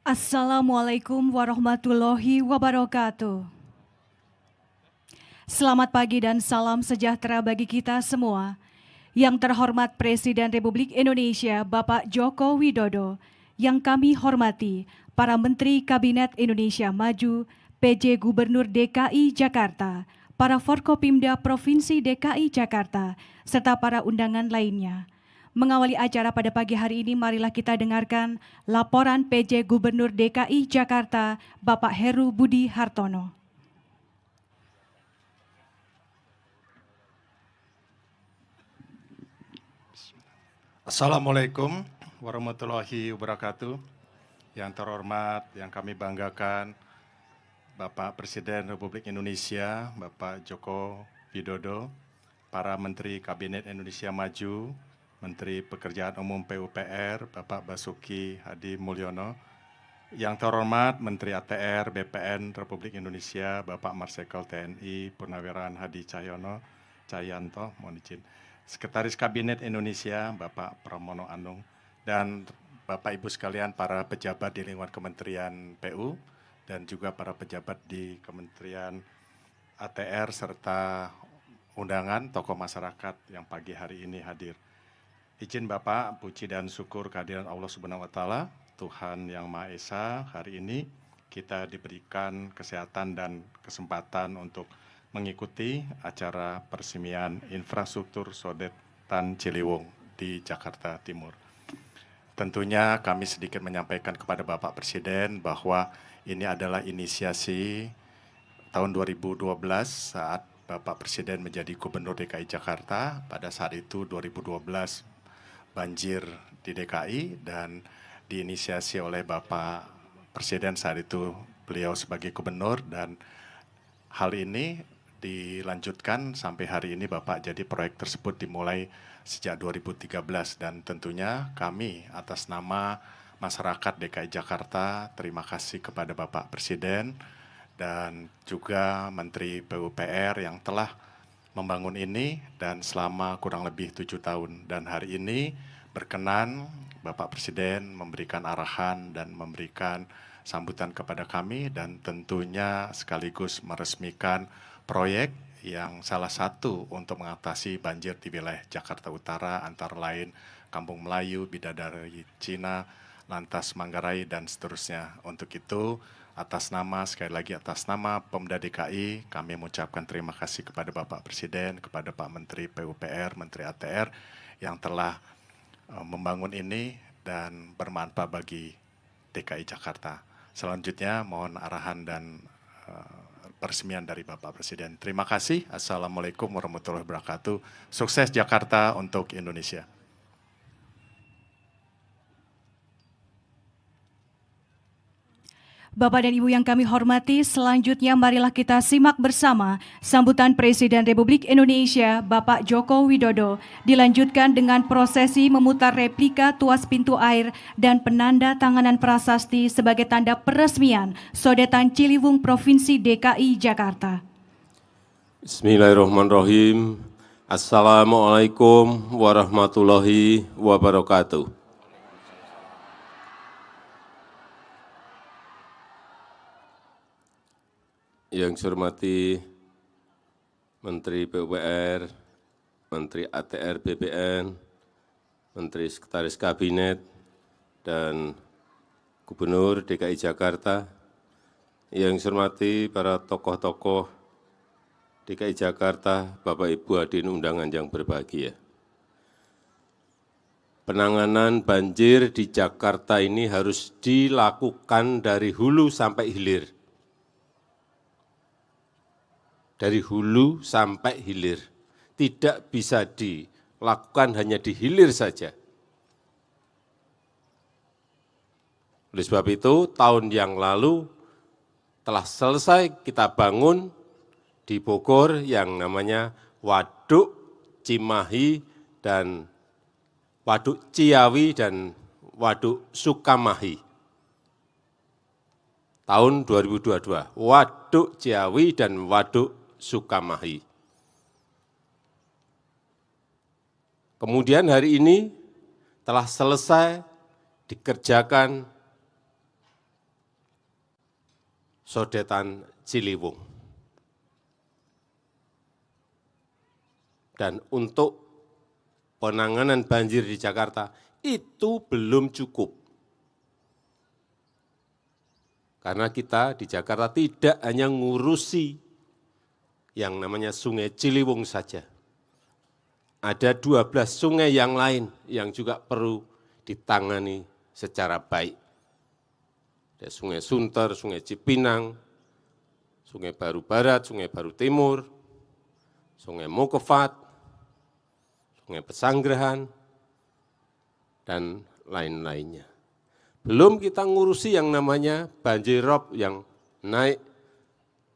Assalamualaikum warahmatullahi wabarakatuh. Selamat pagi dan salam sejahtera bagi kita semua. Yang terhormat Presiden Republik Indonesia Bapak Joko Widodo, yang kami hormati para Menteri Kabinet Indonesia Maju, PJ Gubernur DKI Jakarta, para Forkopimda Provinsi DKI Jakarta, serta para undangan lainnya. Mengawali acara pada pagi hari ini, marilah kita dengarkan laporan PJ Gubernur DKI Jakarta, Bapak Heru Budi Hartono. Assalamualaikum warahmatullahi wabarakatuh. Yang terhormat, yang kami banggakan, Bapak Presiden Republik Indonesia, Bapak Joko Widodo, para Menteri Kabinet Indonesia Maju, Menteri Pekerjaan Umum PUPR, Bapak Basuki Hadi Mulyono, yang terhormat Menteri ATR BPN Republik Indonesia, Bapak Marsikal TNI Purnawirawan Hadi Cahyanto, mohon izin. Sekretaris Kabinet Indonesia, Bapak Pramono Anung, dan Bapak Ibu sekalian para pejabat di lingkungan Kementerian PU, dan juga para pejabat di Kementerian ATR, serta undangan tokoh masyarakat yang pagi hari ini hadir. Izin Bapak, puji dan syukur kehadiran Allah Subhanahu wa Ta'ala, Tuhan Yang Maha Esa, hari ini kita diberikan kesehatan dan kesempatan untuk mengikuti acara peresmian infrastruktur Sodetan Ciliwung di Jakarta Timur. Tentunya kami sedikit menyampaikan kepada Bapak Presiden bahwa ini adalah inisiasi tahun 2012 saat Bapak Presiden menjadi Gubernur DKI Jakarta. Pada saat itu 2012 banjir di DKI dan diinisiasi oleh Bapak Presiden saat itu, beliau sebagai gubernur, dan hal ini dilanjutkan sampai hari ini Bapak. Jadi proyek tersebut dimulai sejak 2013 dan tentunya kami atas nama masyarakat DKI Jakarta terima kasih kepada Bapak Presiden dan juga Menteri PUPR yang telah membangun ini dan selama kurang lebih 7 tahun. Dan hari ini berkenan Bapak Presiden memberikan arahan dan memberikan sambutan kepada kami dan tentunya sekaligus meresmikan proyek yang salah satu untuk mengatasi banjir di wilayah Jakarta Utara, antara lain Kampung Melayu, Bidadari Cina, Lantas Manggarai, dan seterusnya. Untuk itu, sekali lagi atas nama Pemda DKI, kami mengucapkan terima kasih kepada Bapak Presiden, kepada Pak Menteri PUPR, Menteri ATR, yang telah membangun ini dan bermanfaat bagi DKI Jakarta. Selanjutnya mohon arahan dan peresmian dari Bapak Presiden. Terima kasih. Assalamualaikum warahmatullahi wabarakatuh. Sukses Jakarta untuk Indonesia. Bapak dan Ibu yang kami hormati, selanjutnya marilah kita simak bersama sambutan Presiden Republik Indonesia Bapak Joko Widodo dilanjutkan dengan prosesi memutar replika tuas pintu air dan penanda tanganan prasasti sebagai tanda peresmian Sodetan Ciliwung Provinsi DKI Jakarta. Bismillahirrahmanirrahim. Assalamualaikum warahmatullahi wabarakatuh. Yang saya hormati Menteri PUPR, Menteri ATR BPN, Menteri Sekretaris Kabinet, dan Gubernur DKI Jakarta. Yang saya hormati para tokoh-tokoh DKI Jakarta, Bapak Ibu hadirin undangan yang berbahagia. Penanganan banjir di Jakarta ini harus dilakukan dari hulu sampai hilir. Dari hulu sampai hilir. Tidak bisa dilakukan hanya di hilir saja. Oleh sebab itu, tahun yang lalu telah selesai kita bangun di Bogor yang namanya Waduk Cimahi dan Waduk Ciawi dan Waduk Sukamahi. Tahun 2022, Waduk Ciawi dan Waduk Sukamahi. Kemudian hari ini telah selesai dikerjakan Sodetan Ciliwung. Dan untuk penanganan banjir di Jakarta itu belum cukup. Karena kita di Jakarta tidak hanya ngurusi yang namanya Sungai Ciliwung saja. Ada 12 sungai yang lain yang juga perlu ditangani secara baik. Ada Sungai Sunter, Sungai Cipinang, Sungai Baru Barat, Sungai Baru Timur, Sungai Mokefat, Sungai Pesanggerahan, dan lain-lainnya. Belum kita ngurusi yang namanya banjir rob yang naik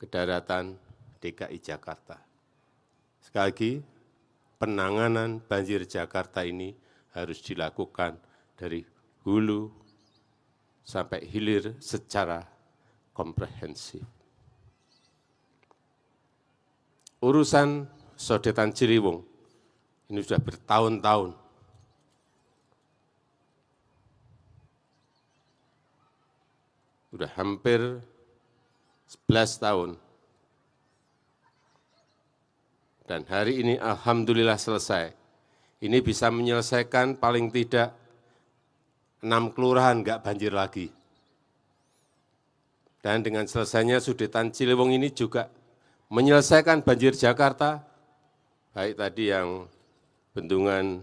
ke daratan DKI Jakarta. Sekali lagi, penanganan banjir Jakarta ini harus dilakukan dari hulu sampai hilir secara komprehensif. Urusan Sodetan Ciliwung ini sudah bertahun-tahun. Sudah hampir 11 tahun. Dan hari ini alhamdulillah selesai. Ini bisa menyelesaikan paling tidak 6 kelurahan enggak banjir lagi. Dan dengan selesainya Sodetan Ciliwung ini juga menyelesaikan banjir Jakarta, baik tadi yang bendungan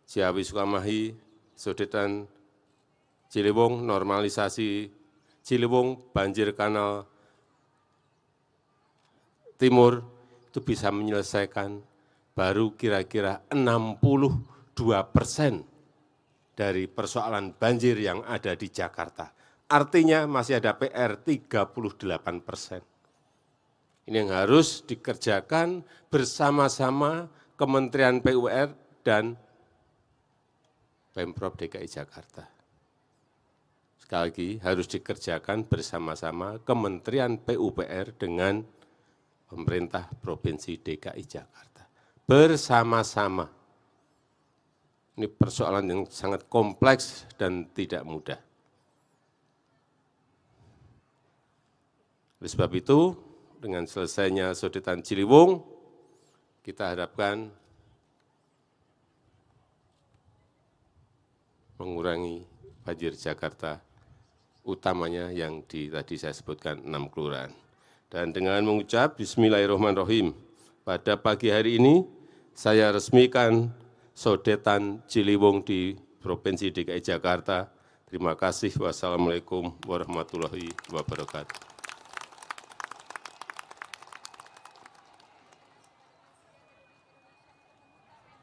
Ciawi Sukamahi, Sodetan Ciliwung, normalisasi Ciliwung, banjir kanal timur, itu bisa menyelesaikan baru kira-kira 62% dari persoalan banjir yang ada di Jakarta. Artinya masih ada PR 38%. Ini yang harus dikerjakan bersama-sama Kementerian PUR dan Pemprov DKI Jakarta. Sekali lagi harus dikerjakan bersama-sama Kementerian PUPR dengan pemerintah Provinsi DKI Jakarta. Bersama-sama. Ini persoalan yang sangat kompleks dan tidak mudah. Oleh sebab itu, dengan selesainya Sodetan Ciliwung, kita harapkan mengurangi banjir Jakarta, utamanya yang tadi saya sebutkan 6 kelurahan. Dan dengan mengucap Bismillahirrahmanirrahim, pada pagi hari ini saya resmikan Sodetan Ciliwung di Provinsi DKI Jakarta. Terima kasih. Wassalamualaikum warahmatullahi wabarakatuh.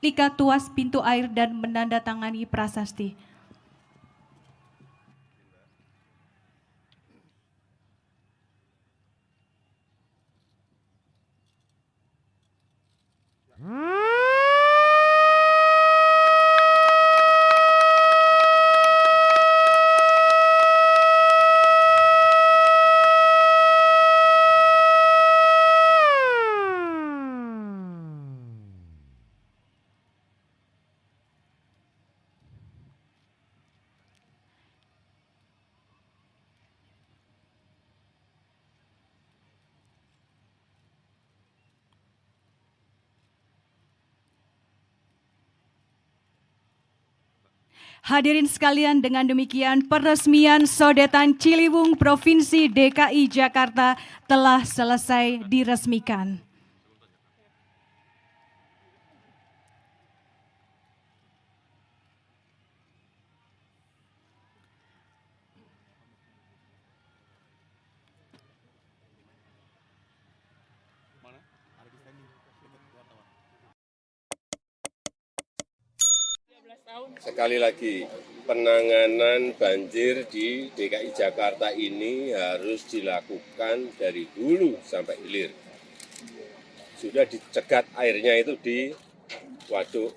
Lika tuas pintu air dan menandatangani prasasti. Hadirin sekalian, dengan demikian peresmian Sodetan Ciliwung Provinsi DKI Jakarta telah selesai diresmikan. Sekali lagi, penanganan banjir di DKI Jakarta ini harus dilakukan dari hulu sampai hilir. Sudah dicegat airnya itu di Waduk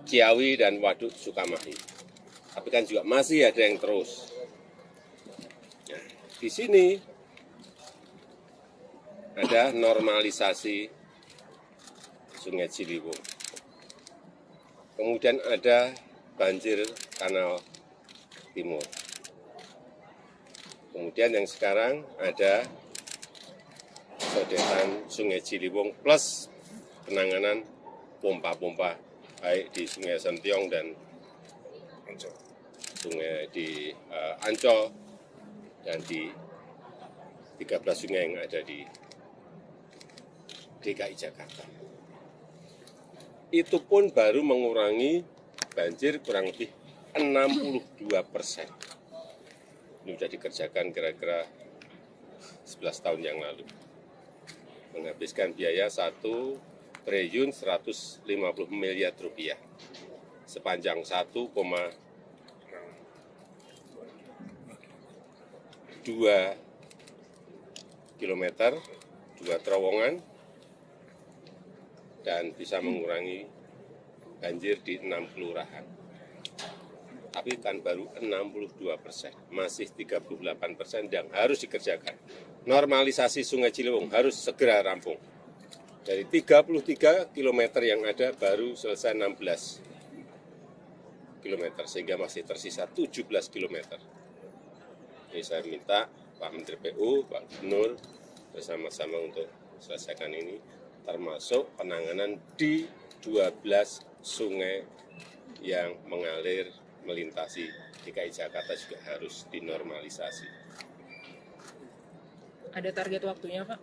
Ciawi dan Waduk Sukamahi. Tapi kan juga masih ada yang terus. Nah, di sini ada normalisasi Sungai Ciliwung. Kemudian ada banjir kanal timur. Kemudian yang sekarang ada sodetan Sungai Ciliwung plus penanganan pompa-pompa baik di Sungai Sentiong dan sungai di Ancol dan di 13 sungai yang ada di DKI Jakarta. Itu pun baru mengurangi banjir kurang lebih 62%. Ini sudah dikerjakan kira-kira 11 tahun yang lalu. Menghabiskan biaya 1 triliun 150 miliar rupiah. Sepanjang 1,2 kilometer, 2 terowongan, dan bisa mengurangi banjir di 6 kelurahan. Tapi kan baru 62%, masih 38% yang harus dikerjakan. Normalisasi Sungai Ciliwung harus segera rampung. Dari 33 km yang ada baru selesai 16 km, sehingga masih tersisa 17 km. Ini saya minta Pak Menteri PU, Pak Gubernur, bersama-sama untuk selesaikan ini, termasuk penanganan di 12 sungai yang mengalir melintasi DKI Jakarta juga harus dinormalisasi. Ada target waktunya, Pak?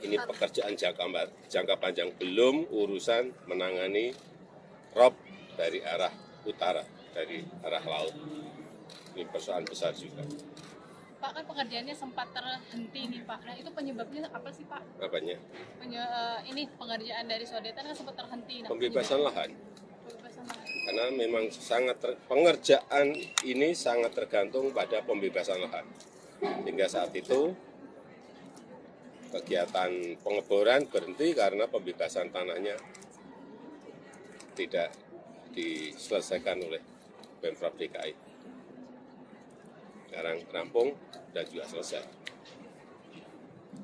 Ini pekerjaan jangka panjang, belum urusan menangani rob dari arah utara, dari arah laut. Ini persoalan besar juga. Pak, kan pekerjaannya sempat terhenti nih Pak. Nah itu penyebabnya apa sih Pak? Apanya? Ini pengerjaan dari sodetan kan sempat terhenti. Nah, Pembebasan lahan. Pembebasan lahan. Karena memang pengerjaan ini sangat tergantung pada pembebasan lahan. Hingga saat itu kegiatan pengeboran berhenti karena pembebasan tanahnya tidak diselesaikan oleh Pemprov DKI. Sekarang rampung dan juga selesai.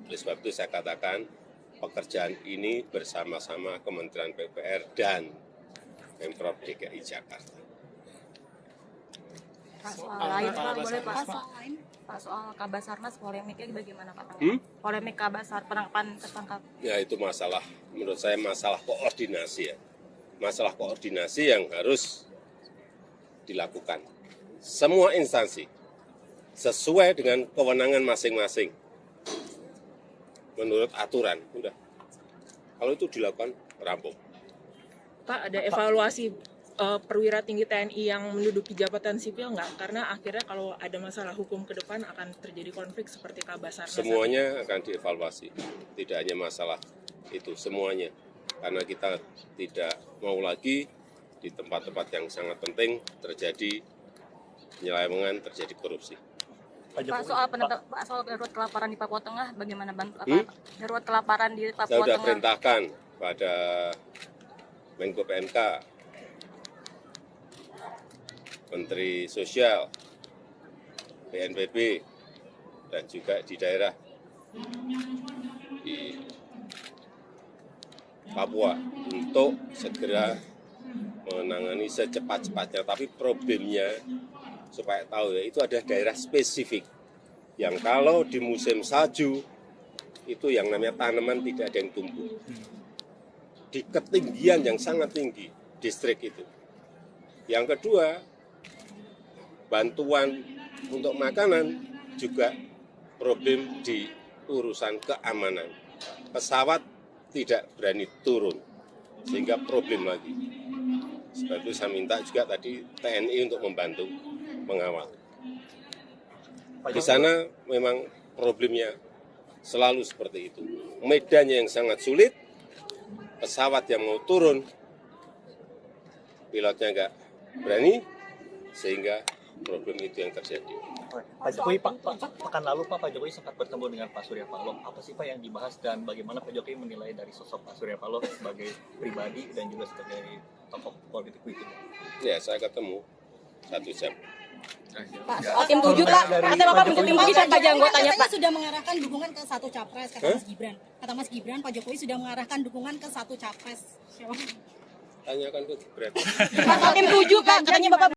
Oleh sebab itu saya katakan pekerjaan ini bersama-sama Kementerian PUPR dan Pemprov DKI Jakarta. Pak, soal lain Pak, boleh Pak? Pak, soal Kabasarnas polemiknya bagaimana Pak? Polemik Kabasar penangkapan tertangkap. Ya itu masalah, menurut saya masalah koordinasi ya. Masalah koordinasi yang harus dilakukan. Semua instansi sesuai dengan kewenangan masing-masing. Menurut aturan, udah. Kalau itu dilakukan, rampung. Pak, ada evaluasi perwira tinggi TNI yang menduduki jabatan sipil nggak? Karena akhirnya kalau ada masalah hukum ke depan akan terjadi konflik seperti Kabasarnas. Semuanya akan dievaluasi. Tidak hanya masalah itu, semuanya. Karena kita tidak mau lagi di tempat-tempat yang sangat penting terjadi penyelewengan, terjadi korupsi. Pak, soal darurat kelaparan di Papua Tengah, bagaimana bantu darurat kelaparan di Papua Saya sudah Tengah? perintahkan pada Menko PMK, Menteri Sosial, BNPB, dan juga di daerah di Papua untuk segera menangani secepat-cepatnya. Tapi problemnya supaya tahu ya, itu ada daerah spesifik yang kalau di musim salju itu yang namanya tanaman tidak ada yang tumbuh di ketinggian yang sangat tinggi distrik itu. Yang kedua, bantuan untuk makanan juga problem di urusan keamanan. Pesawat tidak berani turun sehingga problem lagi. Sebab itu saya minta juga tadi TNI untuk membantu mengawal. Di sana memang problemnya selalu seperti itu. Medannya yang sangat sulit, pesawat yang mau turun, pilotnya nggak berani, sehingga problem itu yang terjadi. Pak Jokowi, pekan lalu Pak Jokowi sempat bertemu dengan Pak Surya Paloh. Apa sih Pak yang dibahas dan bagaimana Pak Jokowi menilai dari sosok Pak Surya Paloh sebagai pribadi dan juga sebagai tokoh politik itu? Ya, saya ketemu 1 jam. Pak, tim 7 Pak, kata Bapak tim 7 siapa aja anggotanya Pak? Sudah mengarahkan dukungan ke 1 capres, kata Mas Gibran. Kata Mas Gibran, Pak Jokowi sudah mengarahkan dukungan ke 1 capres. Tanyakan ke Gibran. Pak, tim 7 Pak, katanya Bapak